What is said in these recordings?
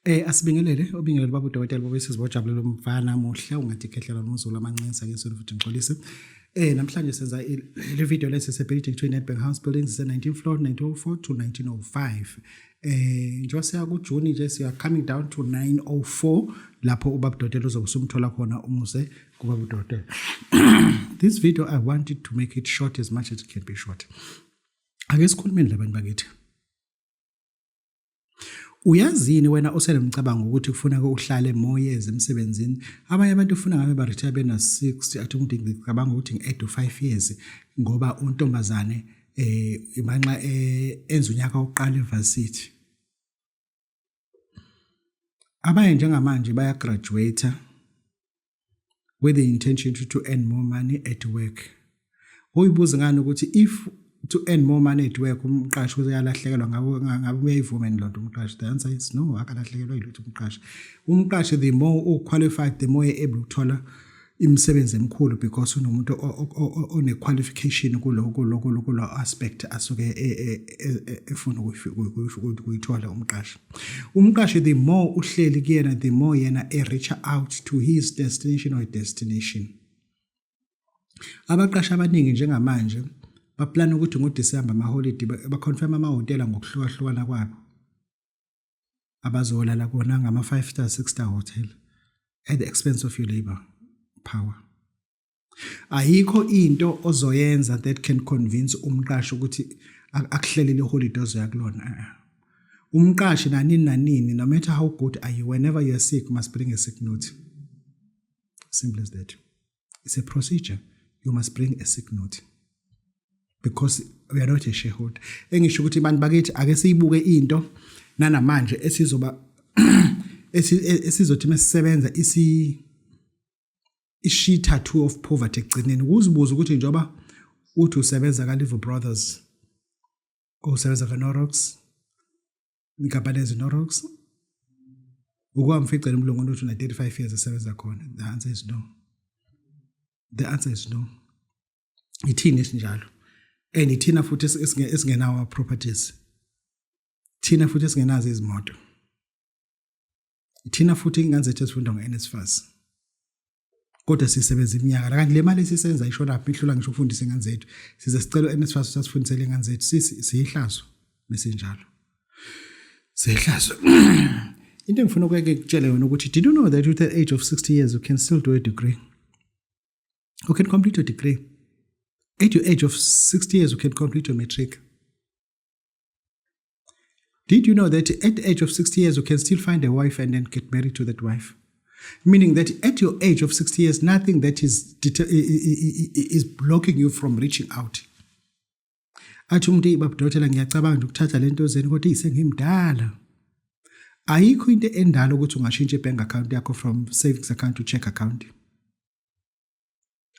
Asibingelele obingelele baba udokotela bobe sizibojabulelo umfana muhle ungathi khehlela nomzulu amancinisa ke futhi ngixolise. Namhlanje senza le video lesi sePediatric Twin Nedbank House Buildings 19th floor 1904 to 1905. Njengoba siya ku June nje siya coming down to 904 lapho ubaba udokotela uzokusumthola khona umuse kubaba udokotela. This video I wanted to make it short as much as it can be short. Ake sikhulumeni labantu bakithi. Uyazini wena oselemcabango ukuthi kufuna uhlale more years emsebenzini abanye abantu ufuna ngabe ba retire bena 60 athi umuntu ngicabanga ukuthi nge8 to 5 years ngoba untombazane imanxa enza unyaka oqala evarsity abanye njengamanje baya graduate with the intention to earn more money at work. Uyibuza ngani ukuthi if to earn more money at work umqashi uyalahlekelwa ngabe uyayivuma ndlonto umqashi? The answer is no, akalahlekelwa yilutho umqashi. Umqashi the more qualified the more able ukuthola imisebenzi emkhulu because unomuntu one qualification kulo aspect asuke efuna ukuyithola umqashi. Umqashi the more uhleli kuyena the more yena reach out to his destination or destination. Abaqashi abaningi njengamanje baplan ukuthi ngoDecember ama holiday baconfirm amahotela ngokuhlukahlukana kwabo abazolala kona ngama 5-star 6-star hotel at the expense of your labor power. Ayikho into ozoyenza that can convince umqashi ukuthi akuhlelele holiday ozoyakulona. Umqashi nanini no matter how good are you, whenever you are sick must bring a sick note. Simple as that. It's a procedure. You must bring a sick note. Because we are not a shareholder. Engisho ukuthi abantu bakithi ake siyibuke into nanamanje esizoba esizothi mesisebenza sheet tattoo of poverty egcineni. Uzibuza ukuthi njoba uthi usebenza ka Live Brothers usebenza ka Norox Nikabalezi Norox ukwamficela umlungu uthi una 35 years esebenza khona. The answer is no. The answer is no. Ithini esinjalo? And ithina futhi esingenawo properties. Thina futhi esingenazo izimoto. Thina futhi inganzethu esifunda ngo-NSFAS. Kodwa sisebenza iminyaka kanti le mali esisenza ishona phi ihlula ngisho ukufundisa ingane zethu. Size sicela u-NSFAS usasifundisele ingane zethu siyihlazo mesinjalo. Siyihlazo. Into engifuna ukukutshela yona ukuthi did you know that at the age of 60 years you can still do a degree? You can complete a degree. At your age of 60 years, you can complete your matric. Did you know that at the age of 60 years, you can still find a wife and then get married to that wife? Meaning that at your age of 60 years, nothing that is blocking you from reaching out. Athi umuntu ibabudokotela ngiyacabanga ukuthatha lento zeni kodwa isengimdala. Ayikho into endala ukuthi ungashintsha ibank account yakho from savings account to check account.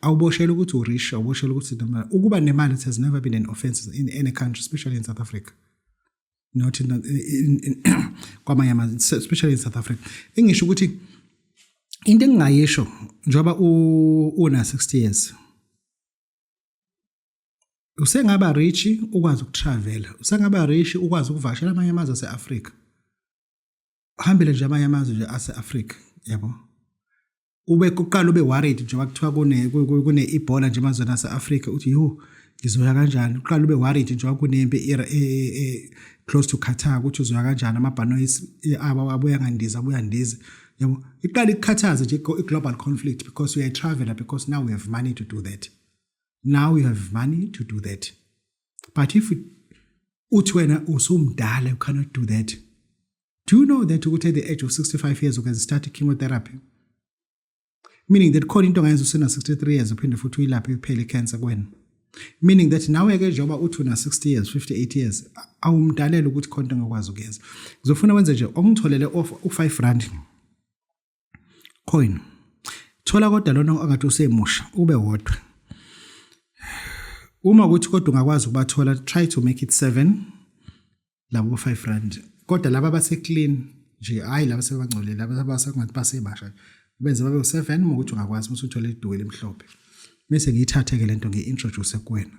Awuboshela ukuthi urish, awuboshela ukuthi noma ukuba nemali it has never been an offense in any country, especially in South Africa. Not in kwamanye amazwe, especially in South Africa. Engisho ukuthi into engingayisho njoba una 60 years. Usengaba rich ukwazi ukutravel, usengaba rich ukwazi ukuvakashela amanye amazwe ase-Africa. Uhambele nje amanye amazwe ase-Africa, yabo. Ube kuqala ube worried njengoba kuthiwa kune Ebola nje emazweni ase-Africa uthi yo ngizoya kanjani. Uqala ube worried njengoba kunembe close to Qatar ukuthi uzoya kanjani amabhanoyi abuya ngandiza yabo. Iqala ikukhathaze nje i-global conflict because we are a traveler because now we have money to do that. Now we have money to do that. But if uthi wena usumdala you cannot do that. Do you know that ukuthi at the age of 65 years you can start chemotherapy? Meaning that khona into ngayenza usena 63 years uphinde futhi uyilaphe iphele cancer kwena. Meaning that nawe ke njengoba uthi una 60 years 58 years awumdalela ukuthi khona into ngakwazi ukuyenza. Ngizofuna wenze nje ongitholele u5 rand coin. Thola kodwa lona ongathi usemusha ube wodwa. Uma ukuthi kodwa ungakwazi ukubathola try to make it 7 labo 5 rand. Kodwa laba base clean nje hayi laba sebangcolile laba abasengathi basebasha. Benze babe u7 ukuthi ungakwazi ukuthi uthole iduwele emhlophe. Bese ngiyithathe ke lento ngiintroduce kuwena.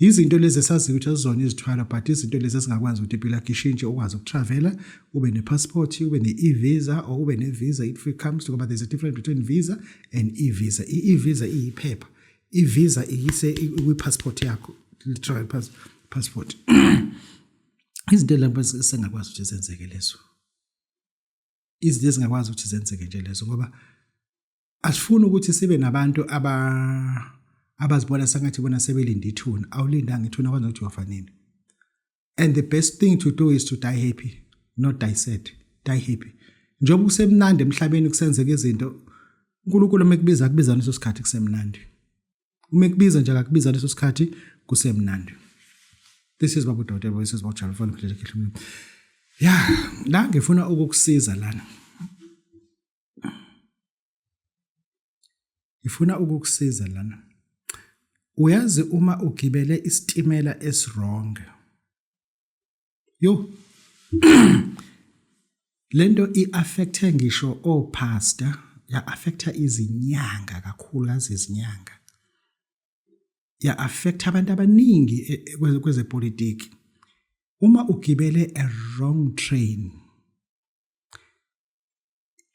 izinto lezi esaziyo ukuthi azizona izithwala but izinto lezi esingakwazi ukuthi impilo yakho ishintshe ukwazi ukutravela ube nepassport ube ne-e-visa or ube ne-visa if it comes to ngoba there's a difference between visa and e-visa. I-e-visa iyiphepha, i-visa iyise kwi-passport yakho, travel passport. Izinto lapho esingakwazi ukuthi zenzeke lezo, izinto ezingakwazi ukuthi zenzeke nje lezo ngoba asifuni ukuthi sibe nabantu abazibona sengathi bona sebelinde ithuna. Awulindanga ithuna kwanza ukuthi wafanini. And the best thing to do is to die happy, not die sad. Die happy. Njengoba kusemnandi emhlabeni kusenzeka izinto, uNkulunkulu umekubiza akubiza leso sikhathi kusemnandi. Umekubiza nje akakubiza leso sikhathi kusemnandi. This is Babu Dawude, this is Babu Channel. Yeah, la ngifuna ukukusiza lana. Ngifuna ukukusiza lana. Uyazi uma ugibele isitimela wrong. Yo. Lento i-affecta ngisho pastor, ya-affecta izinyanga kakhulu izinyanga. Ya-affecta abantu abaningi kwezepolitiki. Uma ugibele a wrong train,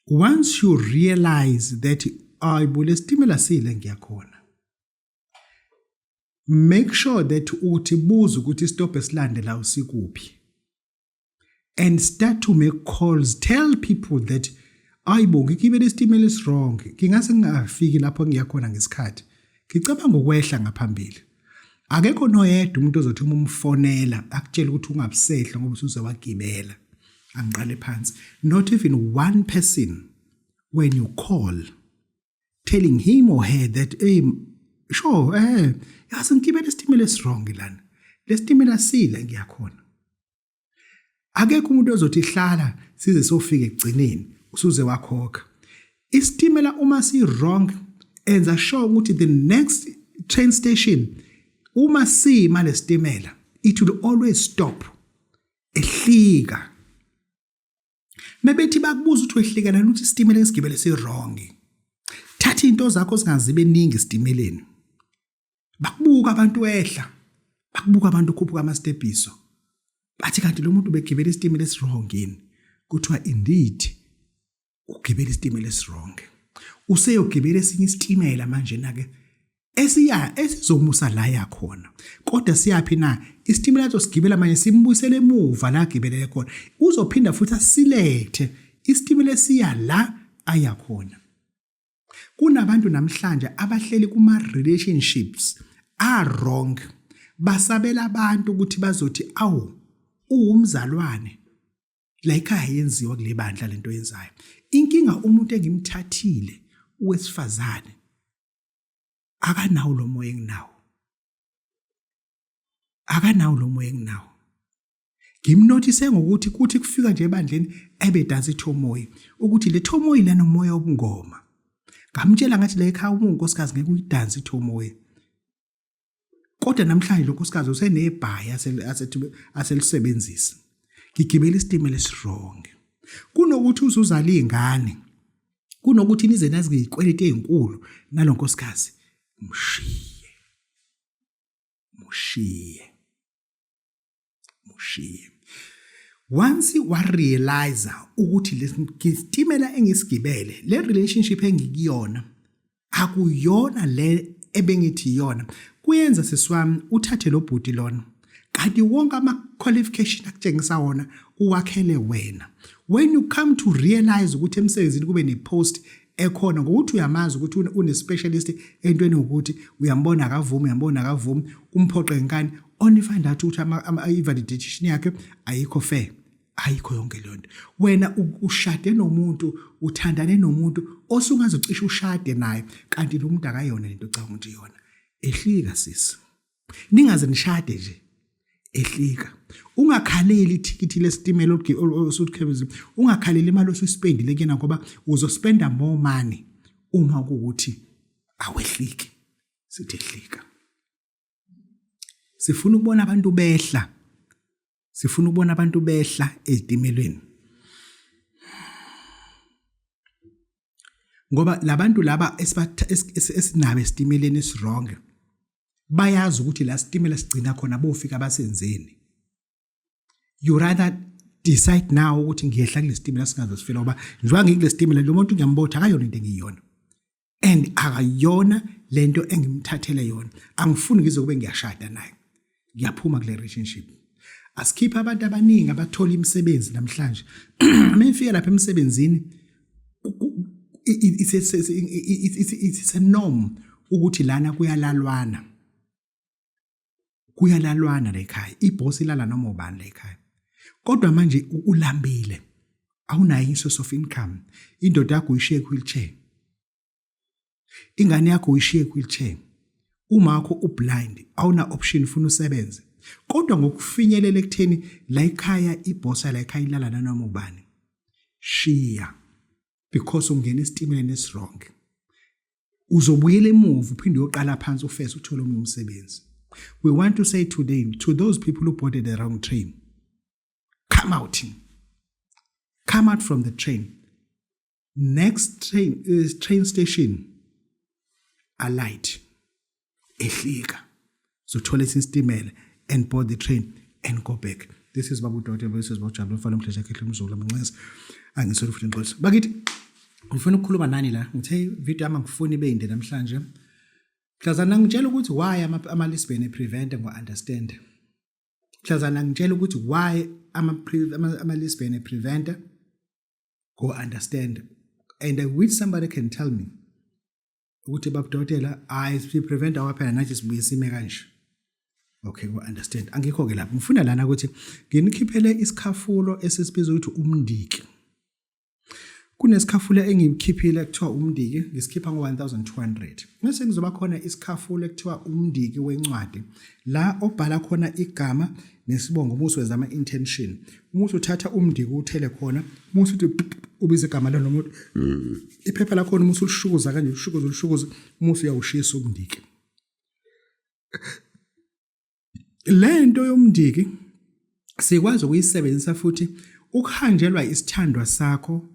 once you realize that ayibule sitimela sile ngiyakhona, make sure that uthi buza ukuthi stop esilande la usikuphi, and start to make calls. Tell people that ayibo ngikibele isitimela is wrong, ngingase ngingafiki lapho ngiyakhona ngesikhathi, ngicabanga ukwehla ngaphambili. Akekho noyedwa umuntu ozothi umfonela akutshela ukuthi ungabusehla ngoba usuze wagibela angiqale phansi. Not even one person when you call telling him or her that sure yazi ngibele isitimela is-wrong lana, lesitimela sile ngiyakhona. Akekho umuntu ozothi hlala size sofika ekugcineni usuze wakhokha. Isitimela uma si-wrong enza sure ukuthi the next train station uma sima lesitimela it will always stop ehlika. Mebethi bakubuza ukuthi wehlika lana ukuthi isitimela esigibele si-wrong, thatha into zakho singazibe ningi esitimeleni. Bakubuka abantu wehla, bakubuka abantu ukhuphuka amastephiso, bathi kanti lo muntu begibela isitimela esi-wrong yini. Kuthiwa indeed ugibela isitimela esi-wrong. Useyogibela esinye isitimela manje na-ke esizomusa la yakhona. Kodwa siyaphi na isitimela sosigibela manje simbuyisele emuva la agibelele khona, uzophinda futhi asilethe isitimela esiya la ayakhona. Kunabantu namhlanje abahleli kuma-relationships are wrong, basabela abantu ukuthi bazothi awu uwumzalwane la ikhaya yenziwa kule bandla lento yenzayo. Inkinga umuntu engimthathile uwesifazane akanawo lo moya enginawo, akanawo lo moya enginawo. Ngimnothise ngokuthi kuthi kufika nje ebandleni ebedansa ithomoyi ukuthi le thomoyi lana umoya obungoma. Ngamtshela ngathi la ekhaya unkosikazi ngeke uyidanse ithomoyi. Kodwa namhlanje lo nkosikazi usenebhaya aselisebenzisa. Ngigibela isitimela esi-wrong. Kunokuthi uzuzala izingane, kunokuthi nize nazi izikweleti ezinkulu nalo nkosikazi, mushiye. Once wa realize ukuthi lesitimela engisigibele, le relationship engikuyona akuyona le ebengithi yona, kuyenza sesiwami uthathe lo bhuti lona kanti wonke ama-qualification akutshengisa wona uwakhele wena. When you come to realize ukuthi emsebenzini kube ne-post ekhona ngokuthi uyamazi ukuthi une-specialist entweni ukuthi uyambona akavumi, umphoqe ngani, only find out ukuthi i-validation yakhe ayikho fair, ayikho yonke leyo nto. Wena ushade nomuntu, uthandane nomuntu osungazocisha ushade naye kanti lo muntu akayona lento ocabanga ukuthi yona. Ehlika sisi, ningaze nishade nje, ehlika. Ungakhaleli ithikithi lesitimela osuthi ungakhaleli imali osuspendile kuyena ngoba uzospenda more money uma kuuthi awehliki. Sithi ehlika. Sifuna ukubona abantu behla. Sifuna ukubona abantu behla ezitimelweni. Ngoba labantu laba esinabe esitimeleni is-wrong. bayazi ukuthi la sitimela sigcina khona bofika basenzeni. You rather decide now ukuthi ngiyehla kule sitimela singazosifela ngoba njengoba ngikule sitimela lo muntu ngiyambotha akayona into engiyiyona. And akayona lento engimthathele yona. Angifuni ngize kube ngiyashada naye. Ngiyaphuma kule relationship. Asikhipha abantu abaningi abathola imisebenzi namhlanje. Mefika lapha emsebenzini it's a norm ukuthi lana kuyalalwana. Kuyalalwana la ekhaya. Iboss ilala noma ubani la ekhaya. Kodwa manje ulambile. Awunayo isource of income. Indoda yakho uyishiye wheelchair. Ingane yakho uyishiye wheelchair. Uma yakho ublind, awuna option ufuna usebenze. Kodwa ngokufinyelela ekutheni la ekhaya iboss la ekhaya ilala noma ubani. Shiya because ungena esitimeleni eswrong. Uzobuyela emuva uphinde uyoqala phansi ufese uthole umsebenzi. We want to say today to those people who boarded the wrong train, come out. Come out from the train. Next train station, alight. Ehlika. So toilet istimela and board the train and go back. This is Babu Dr. This is Babu Jablo. Follow me to Mzula Mnqesi. Angisolo futhi inqoso. Bakithi ngifuna ukukhuluma nani la. Ngithe video yami ngifuni ibe inde namhlanje. Mhlazana ngitshela ukuthi why ama-lesbian prevent ngo-understand. Mhlazana ngitshela ukuthi why ama-lesbian prevent go-understand. And I wish somebody can tell me ukuthi babudokotela I prevent awaphela nathi sibuye sime kanje. Okay, go-understand. Angikho-ke lapho. Ngifuna lana ukuthi nginikhiphele isikhafulo esisibiza ukuthi umndiki. Kunesikhafulo engikhiphile ekuthiwa umndiki, ngisikhipha ngo-1200. Mase ngizoba khona isikhafulo ekuthiwa umndiki wencwadi la obhala khona igama nesibongo umuso wezama intention. Umuso uthatha umndiki uthele khona, umuso uthi ubiza igama lo muntu. Iphepha lakho umuso ulishukuza kanje ulishukuza umuso uyawushisa umndiki. Lento yomndiki sikwazi ukuyisebenzisa futhi ukuhanjelwa isithandwa sakho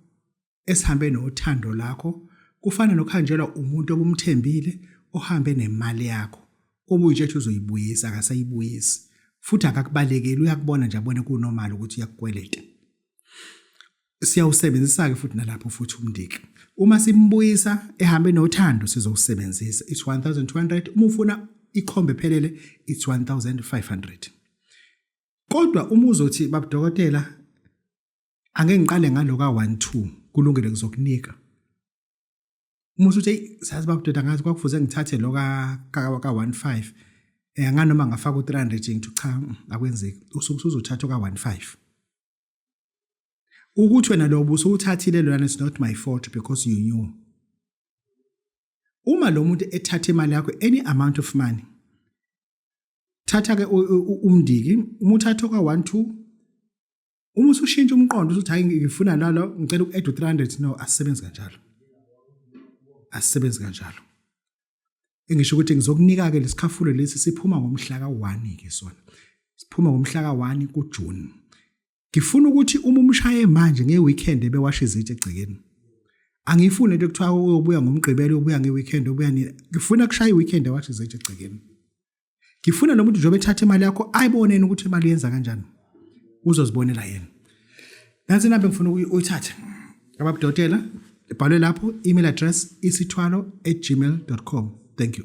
esihambe nothando lakho kufana nokuhanjelwa umuntu obumthembile ohambe nemali yakho obunje uzoyibuyisa akasayibuyisi futhi akakubalekeli uyakubona nje abone kunormal ukuthi uyakukweleta. Siyawusebenzisa ke futhi nalapho futhi umndiki uma simbuyisa ehambe nothando sizowusebenzisa it's 1200 uma ufuna ikhombe phelele it's 1500. Kodwa uma uzothi babudokotela angeke ngiqale ngaloka 12 kulungile ngizokunika. Uma uthi sazi babudoda ngathi kwakufuze ngithathe loka ka 15 nganoma ngafaka u300 ngithi cha akwenzeki usuku uzothatha ka 15. Ukuthi wena lo buso uthathile lona it's not my fault because you knew. Uma lo muntu ethatha imali yakho any amount of money thatha ke umndiki uma uthatha ka 12 uma usushintsha umqondo uthi hayi ngifuna nalo ngicela uku-add u300 no asisebenzi kanjalo. Asisebenzi kanjalo. Engisho ukuthi ngizokunika ke lesikhafulo lesi siphuma ngomhla ka1 ke sona. Siphuma ngomhla ka1 kuJune. Ngifuna ukuthi uma umshaye manje ngeweekend ebewasha izitshe egcekeni. Angifuni into ekuthiwa uyobuya ngomgqibelo uyobuya ngeweekend ubuya ngifuna kushaya iweekend ewasha izitshe egcekeni. Ngifuna lo muntu njobe ethatha imali yakho ayibonene ukuthi imali yenza kanjani. Uzozibonela yena. Nansi nambe ngifuna uyithathe. Ababudokotela ibhalwe lapho email address isithwalo@gmail.com. Thank you.